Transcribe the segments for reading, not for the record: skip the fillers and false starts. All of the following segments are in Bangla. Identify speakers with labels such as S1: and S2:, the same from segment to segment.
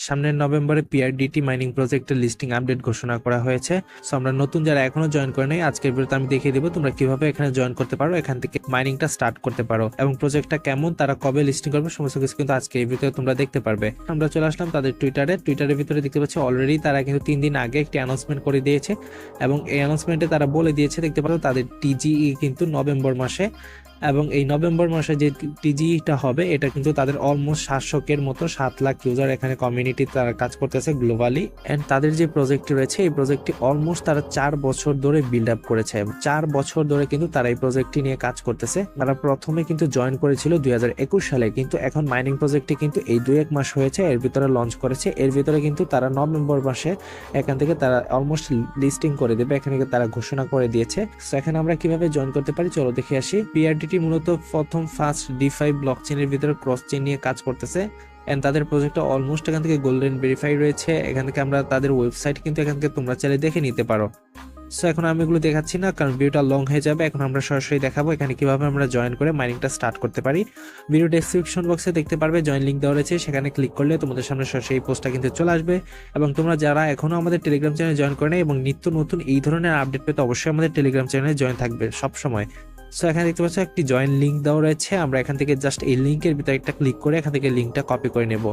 S1: সামনের নভেম্বরে পিআরডিটি মাইনিং প্রজেক্টের লিস্টিং আপডেট ঘোষণা করা হয়েছে। সো আমরা নতুন যারা এখনো জয়েন করে নাই, আজকের ভিডিওতে আমি দেখিয়ে দেবো তোমরা কিভাবে এখানে জয়েন করতে পারো, এখান থেকে মাইনিংটা স্টার্ট করতে পারো এবং প্রজেক্টটা কেমন, তারা কবে লিস্টিং করবে, সমস্ত কিছু কিন্তু আজকে এই ভিডিওতে তোমরা দেখতে পারবে। আমরা চলে আসলাম তাদের টুইটারের ভিতরে দেখতে পাচ্ছি অলরেডি তারা কিন্তু 3 দিন আগে একটি অ্যানাউন্সমেন্ট করে দিয়েছে এবং এই অ্যানাউন্সমেন্টে তারা বলে দিয়েছে, দেখতে পারো তাদের টিজিই কিন্তু নভেম্বর মাসে, এবং এই নভেম্বর মাসে যে টিজিটা হবে এটা কিন্তু তাদের অলমোস্ট 700 মতো 7 লাখ ইউজার এখানে কমিউনিটি তারা কাজ করতেছে গ্লোবালি। এন্ড তাদের যে প্রজেক্টটি রয়েছে এই প্রজেক্টটি অলমোস্ট তারা 4 বছর ধরে বিল্ড আপ করেছে। 4 বছর ধরে কিন্তু তারা এই প্রজেক্টটি নিয়ে কাজ করতেছে। তারা প্রথমে কিন্তু জয়েন করেছিল 2021 সালে, কিন্তু এখন মাইনিং প্রজেক্টটি কিন্তু এই 2-1 মাস হয়েছে এর ভিতরে লঞ্চ করেছে। এর ভিতরে কিন্তু তারা নভেম্বর মাসে এখান থেকে তারা অলমোস্ট লিস্টিং করে দেবে, এখানে তারা ঘোষণা করে দিয়েছে। সো এখানে আমরা কিভাবে জয়েন করতে পারি চলো দেখে আসি। পিআরডিটি মূলত প্রথম ফার্স্ট ডিফাই ব্লকচেনের ভিতরে ক্রস চেইন নিয়ে কাজ করতেছে এন্ড তাদের প্রজেক্টটা অলমোস্ট এখান থেকে গোল্ডেন ভেরিফাই রয়েছে। এখান থেকে আমরা তাদের ওয়েবসাইট কিন্তু এখান থেকে তোমরা চাইলে দেখে নিতে পারো। সো এখন আমি এগুলো দেখাচ্ছি না কারণ ভিডিওটা লং হয়ে যাবে। এখন আমরা সরাসরি দেখাবো এখানে কিভাবে আমরা জয়েন করে মাইনিংটা স্টার্ট করতে পারি। ভিডিও ডেসক্রিপশন বক্সে দেখতে পারবে জয়েন লিঙ্ক দেওয়া রয়েছে, সেখানে ক্লিক করলে তোমাদের সামনে সরাসরি এই পোস্টটা কিন্তু চলে আসবে। এবং তোমরা যারা এখনো আমাদের টেলিগ্রাম চ্যানেলে জয়েন করে নাই এবং নিত্য নতুন এই ধরনের আপডেট পেতে অবশ্যই আমাদের টেলিগ্রাম চ্যানেলে জয়েন থাকবে সব সময়। সো এখানে দেখতে পাচ্ছ একটি জয়েন লিঙ্ক দেওয়া রয়েছে, আমরা এখান থেকে জাস্ট এই লিঙ্কের ভিতরে একটা ক্লিক করে এখান থেকে লিঙ্কটা কপি করে নেব।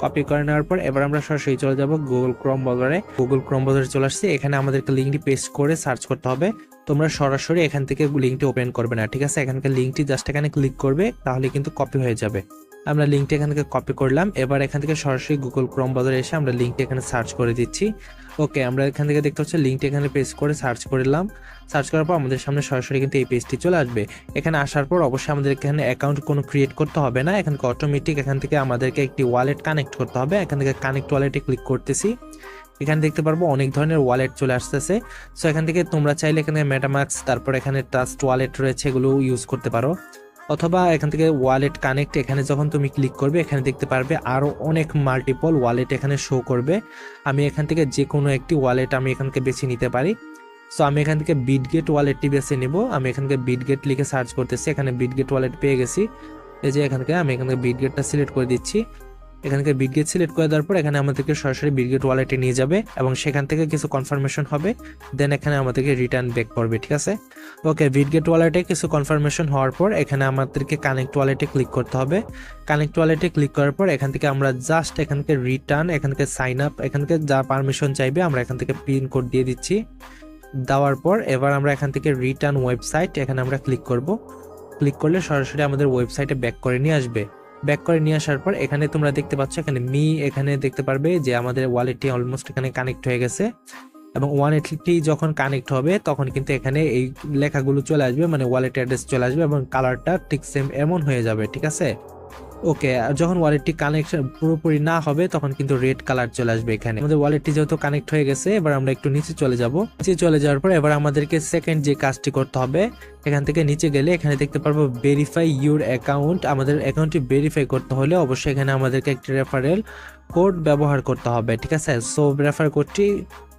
S1: কপি করে নেওয়ার পর এবার আমরা সরাসরি চলে যাব গুগল ক্রোম ব্রাউজারে চলে আসছে। এখানে আমাদেরকে লিঙ্কটি পেস্ট করে সার্চ করতে হবে। তোমরা সরাসরি এখান থেকে লিঙ্কটি ওপেন করবে না, ঠিক আছে? এখানকার লিঙ্কটি জাস্ট এখানে ক্লিক করবে, তাহলে কিন্তু কপি হয়ে যাবে। আমরা লিঙ্কটি এখান থেকে কপি করলাম। এবার এখান থেকে সরাসরি গুগল ক্রোম ব্রাউজারে এসে আমরা লিঙ্কটি এখানে সার্চ করে দিচ্ছি। ওকে, আমরা এখান থেকে দেখতে পাচ্ছি লিঙ্কটি এখানে পেস্ট করে সার্চ করলাম। সার্চ করার পর আমাদের সামনে সরাসরি কিন্তু এই পেজটি চলে আসবে। এখানে আসার পর অবশ্যই আমাদের এখানে অ্যাকাউন্ট কোনো ক্রিয়েট করতে হবে না, এখানে অটোমেটিক এখান থেকে আমাদেরকে একটি ওয়ালেট কানেক্ট করতে হবে। এখান থেকে কানেক্ট ওয়ালেটে ক্লিক করতেছি। এখানে দেখতে পারবো অনেক ধরনের ওয়ালেট চলে আসতেছে। সো এখান থেকে তোমরা চাইলে এখানে মেটামাস্ক, তারপর এখানে ট্রাস্ট ওয়ালেট রয়েছে, এগুলো ইউজ করতে পারো। অথবা এখান থেকে ওয়ালেট কানেক্ট, এখানে যখন তুমি ক্লিক করবে এখানে দেখতে পারবে আরো অনেক মাল্টিপল ওয়ালেট এখানে শো করবে। আমি এখান থেকে যে কোনো একটি ওয়ালেট আমি এখান থেকে বেছে নিতে পারি। সো আমি এখান থেকে বিটগেট ওয়ালেটটি বেছে নিব। আমি এখান থেকে বিটগেট লিখে সার্চ করতেছি, এখানে বিটগেট ওয়ালেট পেয়ে গেছি। এই যে এখান থেকে আমি এখান থেকে বিটগেটটা সিলেক্ট করে দিচ্ছি। এখান থেকে বিটগেট সিলেক্ট করে দেওয়ার পর এখানে আমাদেরকে সরাসরি বিটগেট ওয়ালেটে নিয়ে যাবে এবং সেখান থেকে কিছু কনফার্মেশন হবে, দেন এখানে আমাদেরকে রিটার্ন ব্যাক করবে, ঠিক আছে? ওকে, বিটগেট ওয়ালেটে কিছু কনফার্মেশন হওয়ার পর এখানে আমাদেরকে কানেক্ট ওয়ালেটে ক্লিক করতে হবে। কানেক্ট ওয়ালেটে ক্লিক করার পর এখান থেকে আমরা জাস্ট এখান থেকে রিটার্ন, এখান থেকে সাইন আপ, এখান থেকে যা পারমিশন চাইবে আমরা এখান থেকে পিন কোড দিয়ে দিচ্ছি। দেওয়ার পর এবার আমরা এখান থেকে রিটার্ন ওয়েবসাইট, এখানে আমরা ক্লিক করব। ক্লিক করলে সরাসরি আমাদের ওয়েবসাইটে ব্যাক করে নিয়ে আসবে। ব্যাক করে নিয়ে আসার পর এখানে তোমরা দেখতে পাচ্ছ এখানে এখানে দেখতে পারবে যে আমাদের ওয়ালেটটি অলমোস্ট এখানে কানেক্ট হয়ে গেছে এবং ওয়ালেটটি যখন কানেক্ট হবে তখন কিন্তু এখানে এই লেখাগুলো চলে আসবে, মানে ওয়ালেট অ্যাড্রেস চলে আসবে এবং কালারটা ঠিক সেম এমন হয়ে যাবে, ঠিক আছে? ওকে, যখন ওয়ালেটটি কানেকশন পুরোপুরি না হবে তখন কিন্তু রেড কালার চলে আসবে। এখানে আমাদের ওয়ালেটটি যেহেতু কানেক্ট হয়ে গেছে, এবার আমরা একটু নিচে চলে যাব। নিচে চলে যাওয়ার পর এবার আমাদেরকে সেকেন্ড যে কাজটি করতে হবে, এখান থেকে নিচে গেলে এখানে দেখতে পারবো ভেরিফাই ইউর অ্যাকাউন্ট। আমাদের অ্যাকাউন্টটি ভেরিফাই করতে হলে অবশ্যই এখানে আমাদেরকে একটি রেফারেল কোড ব্যবহার করতে হবে, ঠিক আছে? সো রেফার কোডটি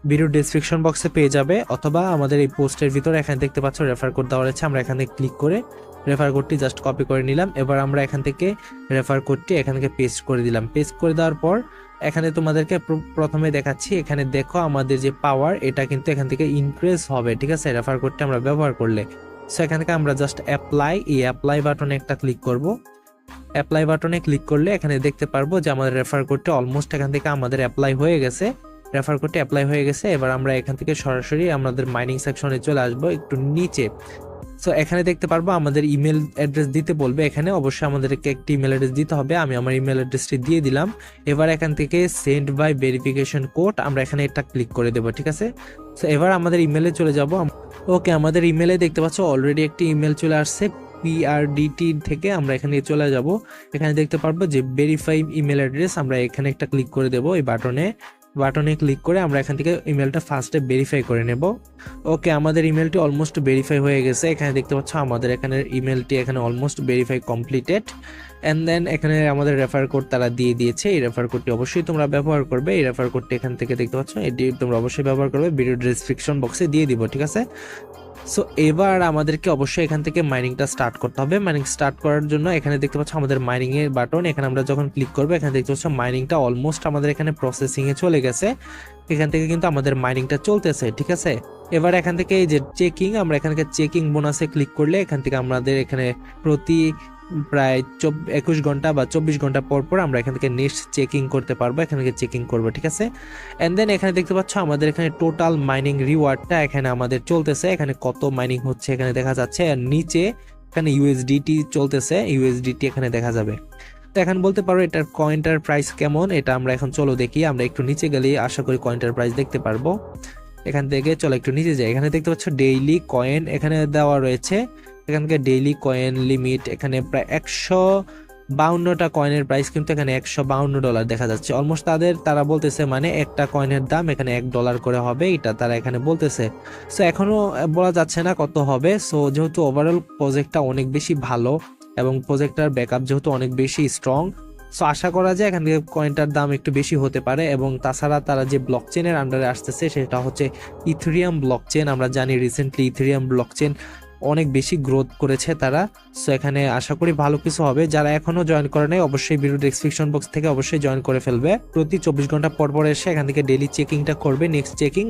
S1: ভিডিও ডেসক্রিপশন বক্সে পেয়ে যাবে অথবা আমাদের এই পোস্টের ভিতরে এখানে দেখতে পাচ্ছ রেফার কোড দেওয়া রয়েছে। আমরা এখানে ক্লিক করে রেফার কোডটি জাস্ট কপি করে নিলাম। এবার আমরা এখান থেকে রেফার কোডটি এখান থেকে পেস্ট করে দিলাম। পেস্ট করে দেওয়ার পর এখানে তোমাদেরকে প্রথমে দেখাচ্ছি, এখানে দেখো আমাদের যে পাওয়ার এটা কিন্তু এখান থেকে ইনক্রিজ হবে, ঠিক আছে? রেফার কোডটি আমরা ব্যবহার করলে। সো এখান থেকে আমরা জাস্ট অ্যাপ্লাই বাটনে একটা ক্লিক করব। অ্যাপ্লাই বাটনে ক্লিক করলে এখানে দেখতে পারবো যে আমাদের রেফার কোডটি অলমোস্ট এখান থেকে আমাদের অ্যাপ্লাই হয়ে গেছে। রেফার কোডটি অ্যাপ্লাই হয়ে গেছে। এবার আমরা এখান থেকে সরাসরি আমাদের মাইনিং সেকশনে চলে আসবো একটু নিচে। সো এখানে দেখতে পারবো আমাদের ইমেল অ্যাড্রেস দিতে বলবে, এখানে অবশ্যই আমাদেরকে একটি ইমেল অ্যাড্রেস দিতে হবে। আমি আমার ইমেল অ্যাড্রেসটি দিয়ে দিলাম। এবার এখান থেকে সেন্ড বাই ভেরিফিকেশন কোড আমরা এখানে একটা ক্লিক করে দেবো, ঠিক আছে? সো এবার আমাদের ইমেলে চলে যাব। ওকে, আমাদের ইমেলে দেখতে পাচ্ছ অলরেডি একটি ইমেল চলে আসছে পিআরডিটি থেকে। আমরা এখানে চলে যাব, এখানে দেখতে পারবো যে ভেরিফাই ইমেল অ্যাড্রেস, আমরা এখানে একটা ক্লিক করে দেবো। এই বাটনে ক্লিক করে আমরা এখান থেকে ইমেলটা ফার্স্টে ভেরিফাই করে নেব। ওকে, আমাদের ইমেলটি অলমোস্ট ভেরিফাই হয়ে গেছে। এখানে দেখতে পাচ্ছ আমাদের এখানে ইমেলটি এখানে almost verify completed. And then এখানে আমাদের রেফার কোড তারা দিয়ে দিয়েছে, এই রেফার কোডটি অবশ্যই তোমরা ব্যবহার করবে। এই রেফার কোডটি এখান থেকে দেখতে পাচ্ছ, এটি তোমরা অবশ্যই ব্যবহার করবে, ভিডিও ডেসক্রিপশন বক্সে দিয়ে দিব, ঠিক আছে। সো এবার আমাদেরকে অবশ্যই এখান থেকে মাইনিংটা স্টার্ট করতে হবে। মাইনিং স্টার্ট করার জন্য এখানে দেখতে পাচ্ছ আমাদের মাইনিং এর বাটন, এখানে আমরা যখন ক্লিক করবো এখানে দেখতে পাচ্ছ মাইনিংটা অলমোস্ট আমাদের এখানে প্রসেসিং এ চলে গেছে। এখান থেকে কিন্তু আমাদের মাইনিংটা চলতেছে, ঠিক আছে। এবার এখান থেকে এই যে চেকিং, আমরা এখানে চেকিং বোনাসে ক্লিক করলে এখান থেকে আমাদের এখানে প্রতি প্রায় 21 ঘন্টা বা 24 ঘন্টা পর পর আমরা এখান থেকে নেক্সট চেকিং করতে পারবো, এখান থেকে চেকিং করবো, ঠিক আছে। এন্ড দেন এখানে দেখতে পাচ্ছ আমাদের এখানে টোটাল মাইনিং রিওয়ার্ডটা এখানে আমাদের চলতেছে, এখানে কত মাইনিং হচ্ছে এখানে দেখা যাচ্ছে। আর নিচে এখানে ইউএসডিটি চলতেছে, ইউএসডিটি এখানে দেখা যাবে। তো এখন বলতে পারো এটার কয়েনটার প্রাইস কেমন, এটা আমরা এখন চলো দেখি। আমরা একটু নিচে গেলে আশা করি কয়েনটার প্রাইস দেখতে পারবো। এখান থেকে চলো একটু নিচে যাই, এখানে দেখতে পাচ্ছ ডেইলি কয়েন এখানে দেওয়া রয়েছে। এখানকার ডেইলি কয়েন লিমিট এখানে প্রায় 152টা কয়েনের প্রাইস কিন্তু এখানে $152 দেখা যাচ্ছে অলমোস্ট। তারা বলতেছে মানে একটা কয়েনের দাম এখানে $1 করে হবে, এটা তারা এখানে বলতেছে। সো এখনো বলা যাচ্ছে না কত হবে। সো যেহেতু ওভারঅল প্রজেক্টটা অনেক বেশি ভালো এবং প্রজেক্টটার ব্যাকআপ যেহেতু অনেক বেশি স্ট্রং, সো আশা করা যায় এখান থেকে কয়েনটার দাম একটু বেশি হতে পারে। এবং তাছাড়া তারা যে ব্লকচেনের আন্ডারে আসতেছে সেটা হচ্ছে ইথেরিয়াম ব্লকচেন। আমরা জানি রিসেন্টলি ইথেরিয়াম ব্লকচেন অনেক বেশি গ্রোথ করেছে তারা। সো এখানে আশা করি ভালো কিছু হবে। যারা এখনো জয়েন করে নাই অবশ্যই ভিডিও ডেসক্রিপশন বক্স থেকে অবশ্যই জয়েন করে ফেলবে। প্রতি 24 ঘন্টা পর পর এসে এখান থেকে ডেইলি চেকিংটা করবে, নেক্সট চেকিং,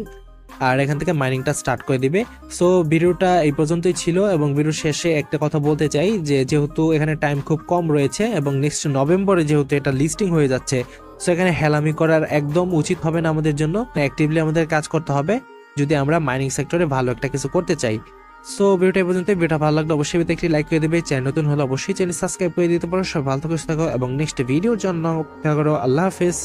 S1: আর এখান থেকে মাইনিংটা স্টার্ট করে দিবে। সো ভিডিওটা এই পর্যন্তই ছিল এবং ভিডিওর শেষে একটা কথা বলতে চাই যে যেহেতু এখানে টাইম খুব কম রয়েছে এবং নেক্সট নভেম্বরে যেহেতু এটা লিস্টিং হয়ে যাচ্ছে, সো এখানে হেলামি করার একদম উচিত হবে না আমাদের জন্য। অ্যাক্টিভলি আমাদের কাজ করতে হবে যদি আমরা মাইনিং সেক্টরে ভালো একটা কিছু করতে চাই। সো ভিডিওটা এই পর্যন্ত। ভিডিওটা ভালো লাগলে অবশ্যই একটি লাইক করে দেবে, চ্যানেল নতুন হলে অবশ্যই চ্যানেল সাবস্ক্রাইব করে দিতে পারো। সব ভালো থাকো, সুস্থ থাকো এবং নেক্সট ভিডিওর জন্য অপেক্ষা করো। আল্লাহ হাফেজ।